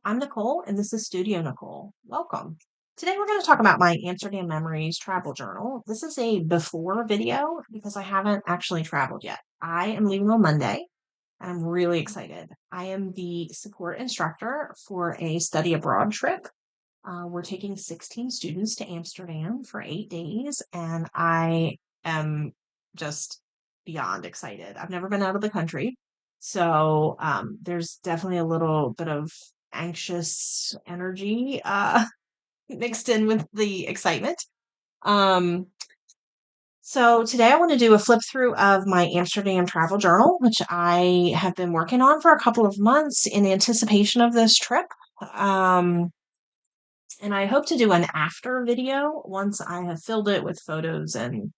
I'm Nicole, and this is Studio Nicole. Welcome. Today, we're going to talk about my Amsterdam Memories travel journal. This is a before video because I haven't actually traveled yet. I am leaving on Monday, and I'm really excited. I am the support instructor for a study abroad trip. We're taking 16 students to Amsterdam for 8 days, and I am just beyond excited. I've never been out of the country, so there's definitely a little bit of anxious energy mixed in with the excitement. Um, so today I want to do a flip through of my Amsterdam travel journal, which I have been working on for a couple of months in anticipation of this trip. Um, and I hope to do an after video once I have filled it with photos and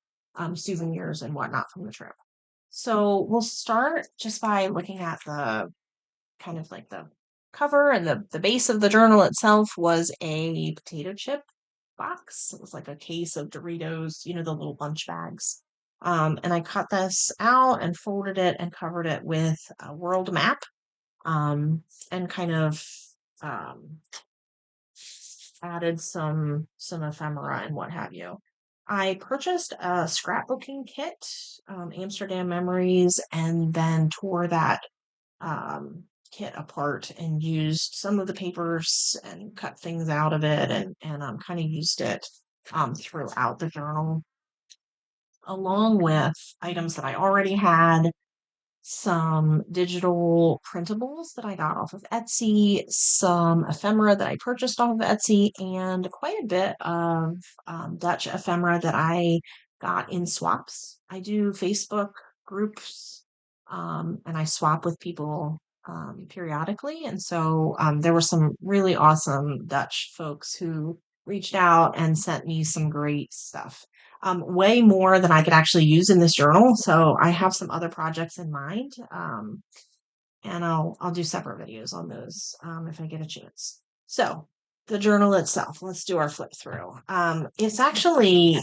souvenirs and whatnot from the trip. So we'll start just by looking at the kind of like the cover, and the base of the journal itself was a potato chip box. It was like a case of Doritos, the little lunch bags. And I cut this out and folded it and covered it with a world map, and kind of um, added some ephemera and what have you. I purchased a scrapbooking kit, Amsterdam Memories, and then tore that kit apart and used some of the papers and cut things out of it, and kind of used it throughout the journal, along with items that I already had, some digital printables that I got off of Etsy, some ephemera that I purchased off of Etsy, and quite a bit of Dutch ephemera that I got in swaps. I do Facebook groups, and I swap with people periodically. And so there were some really awesome Dutch folks who reached out and sent me some great stuff, way more than I could actually use in this journal. So I have some other projects in mind, and I'll do separate videos on those if I get a chance. So the journal itself, let's do our flip through. It's actually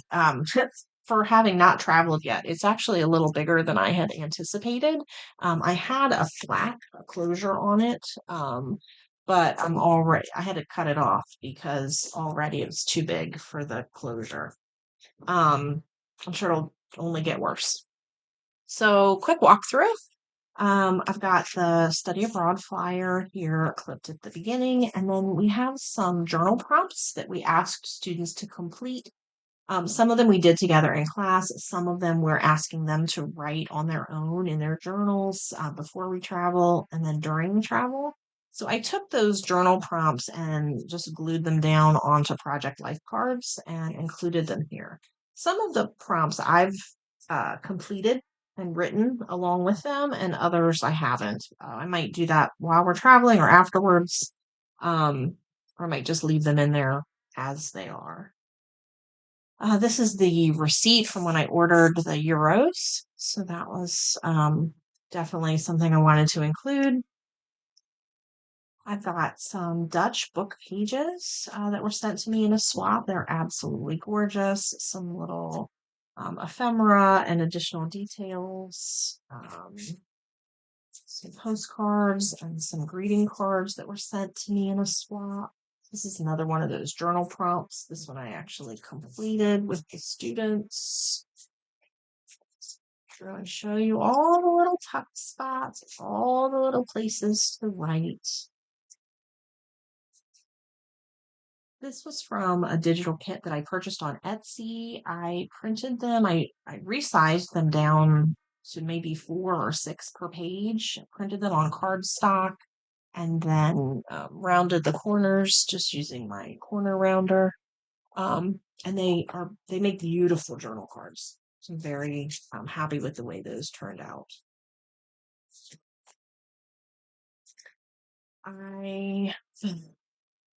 for having not traveled yet, it's actually a little bigger than I had anticipated. I had a flat closure on it. But I had to cut it off because already it was too big for the closure. Um, I'm sure it'll only get worse. So, quick walkthrough. I've got the study abroad flyer here clipped at the beginning, and then we have some journal prompts that we asked students to complete. Some of them we did together in class. Some of them we're asking them to write on their own in their journals before we travel and then during the travel. So I took those journal prompts and just glued them down onto project life cards and included them here. Some of the prompts I've completed and written along with them, and others I haven't. I might do that while we're traveling or afterwards, or I might just leave them in there as they are. This is the receipt from when I ordered the euros. So that was definitely something I wanted to include. I've got some Dutch book pages that were sent to me in a swap. They're absolutely gorgeous. Some little ephemera and additional details. Some postcards and some greeting cards that were sent to me in a swap. This is another one of those journal prompts. This one I actually completed with the students. I'm going to show you all the little tuck spots, all the little places to write. This was from a digital kit that I purchased on Etsy. I printed them, I resized them down to maybe 4 or 6 per page, printed them on cardstock, and then rounded the corners just using my corner rounder. And they make beautiful journal cards. So I'm very happy with the way those turned out. I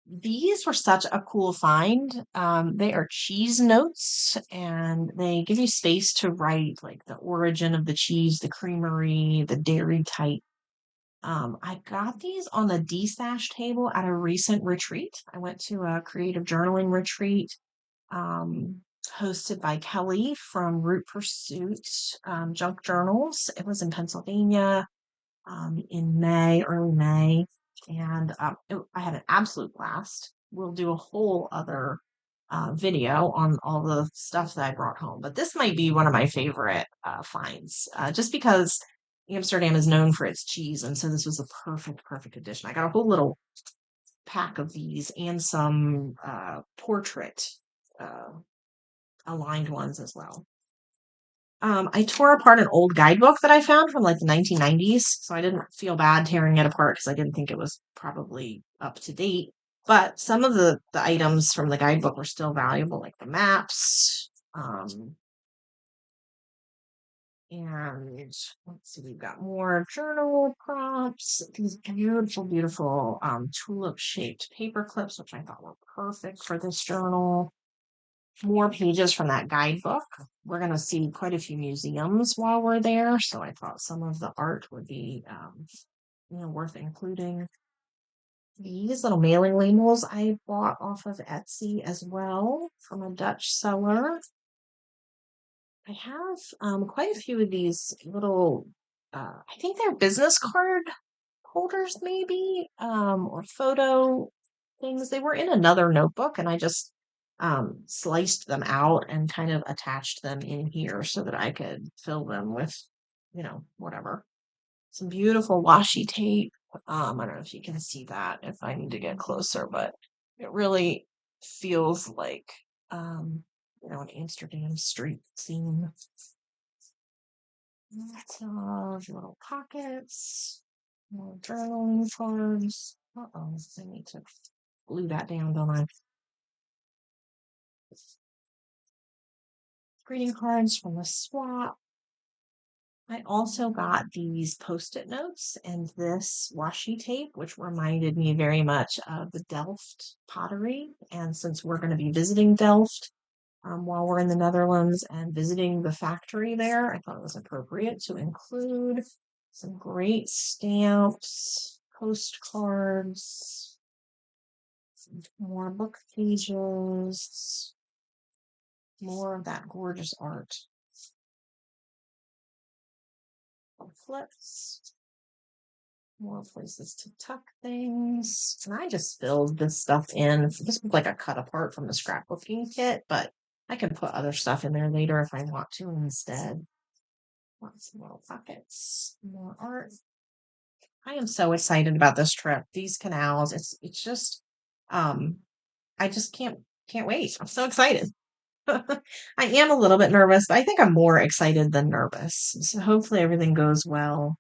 These were such a cool find. They are cheese notes, and they give you space to write like the origin of the cheese, the creamery, the dairy type. I got these on the D-stash table at a recent retreat. I went to a creative journaling retreat um, hosted by Kelly from Root Pursuit Junk Journals. It was in Pennsylvania in May, early May. and I had an absolute blast. We'll do a whole other video on all the stuff that I brought home, but this might be one of my favorite finds, just because Amsterdam is known for its cheese, and so this was a perfect addition. I got a whole little pack of these and some portrait uh, aligned ones as well. I tore apart an old guidebook that I found from like the 1990s, so I didn't feel bad tearing it apart because I didn't think it was probably up to date. But some of the items from the guidebook were still valuable, like the maps. And let's see, we've got more journal prompts, these beautiful tulip shaped paper clips, which I thought were perfect for this journal. More pages from that guidebook. We're going to see quite a few museums while we're there, so I thought some of the art would be, worth including. These little mailing labels I bought off of Etsy as well from a Dutch seller. I have quite a few of these little, I think they're business card holders, maybe, or photo things. They were in another notebook, and I just sliced them out and kind of attached them in here so that I could fill them with, whatever. Some beautiful washi tape. I don't know if you can see that if I need to get closer, but it really feels like, an Amsterdam street scene. Lots of little pockets, more journaling cards. Uh-oh, I need to glue that down, don't I? Greeting cards from the swap. I also got these post-it notes and this washi tape, which reminded me very much of the Delft pottery. And since we're going to be visiting Delft while we're in the Netherlands and visiting the factory there, I thought it was appropriate to include some great stamps, postcards, some more book pages, more of that gorgeous art. Flips, more places to tuck things. And I just filled this stuff in. This was like a cut apart from the scrapbooking kit, but I can put other stuff in there later if I want to instead. Lots of little pockets, more art. I am so excited about this trip. These canals, it's just I just can't wait. I'm so excited. I am a little bit nervous, but I think I'm more excited than nervous. So hopefully everything goes well.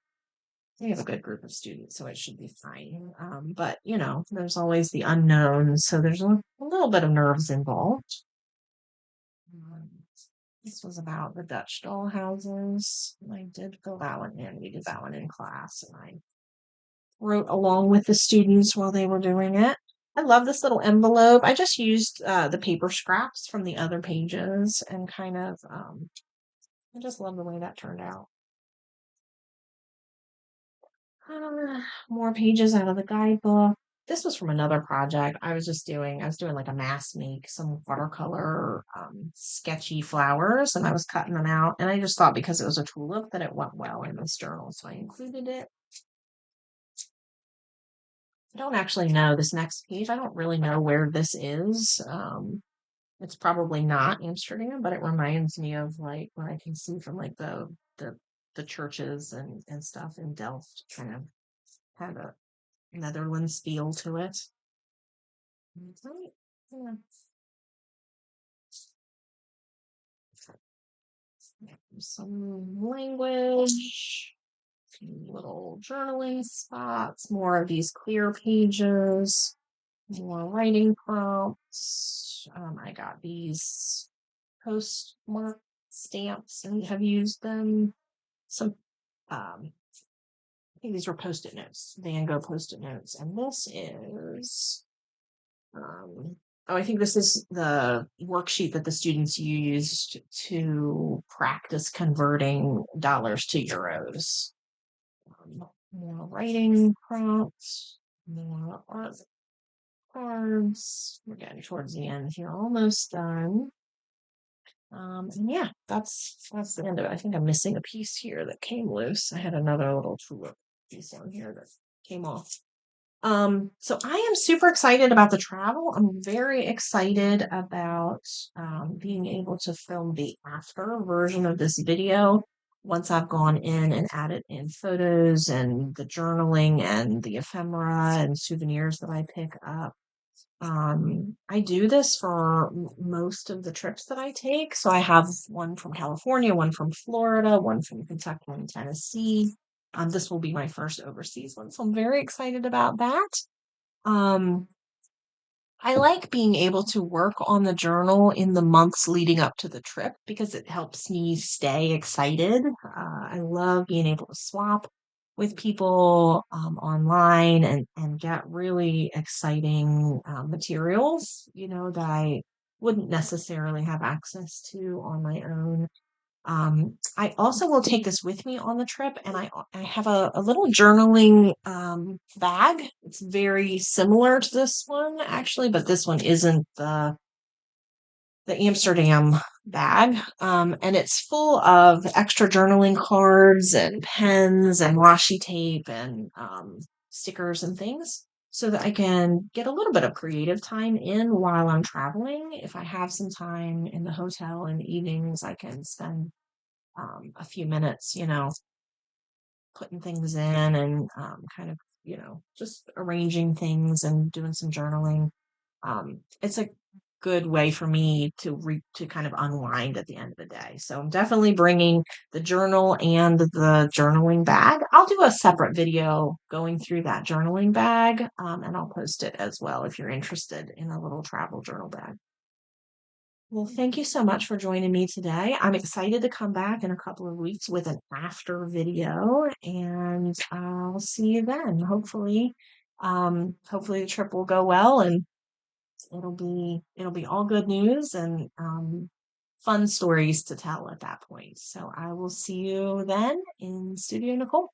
We have a good group of students, so it should be fine. But there's always the unknown, so there's a little bit of nerves involved. Um, this was about the Dutch doll houses. I did fill that one in. We did that one in class, and I wrote along with the students while they were doing it. I love this little envelope. I just used the paper scraps from the other pages and kind of, I just love the way that turned out. More pages out of the guidebook. This was from another project I was doing like a mass make, some watercolor, sketchy flowers, and I was cutting them out. And I just thought because it was a tulip that it went well in this journal, so I included it. I don't actually know this next page. I don't really know where this is. It's probably not Amsterdam, but it reminds me of like what I can see from like the churches and stuff in Delft. Kind of have a Netherlands feel to it. Right. Yeah. Some language, little journaling spots, more of these clear pages, more writing prompts. I got these postmark stamps and have used them. Some, I think these were post-it notes, Van Gogh post-it notes, and this is I think this is the worksheet that the students used to practice converting dollars to euros. More writing prompts, more art cards. We're getting towards the end here, almost done. And yeah, that's the end of it. I think I'm missing a piece here that came loose. I had another little tulip piece on here that came off. So I am super excited about the travel. I'm very excited about being able to film the after version of this video once I've gone in and added in photos and the journaling and the ephemera and souvenirs that I pick up. I do this for most of the trips that I take. So I have one from California, one from Florida, one from Kentucky and Tennessee. This will be my first overseas one, so I'm very excited about that. Um, I like being able to work on the journal in the months leading up to the trip because it helps me stay excited. I love being able to swap with people online and get really exciting materials, that I wouldn't necessarily have access to on my own. I also will take this with me on the trip, and I have a little journaling bag. It's very similar to this one actually, but this one isn't the Amsterdam bag. And it's full of extra journaling cards and pens and washi tape and stickers and things so that I can get a little bit of creative time in while I'm traveling. If I have some time in the hotel in the evenings, I can spend a few minutes, putting things in and kind of, just arranging things and doing some journaling. It's a good way for me to kind of unwind at the end of the day. So I'm definitely bringing the journal and the journaling bag. I'll do a separate video going through that journaling bag, and I'll post it as well if you're interested in a little travel journal bag. Well, thank you so much for joining me today. I'm excited to come back in a couple of weeks with an after video, and I'll see you then. Hopefully the trip will go well and it'll be all good news and fun stories to tell at that point. So I will see you then in Studio Nicole.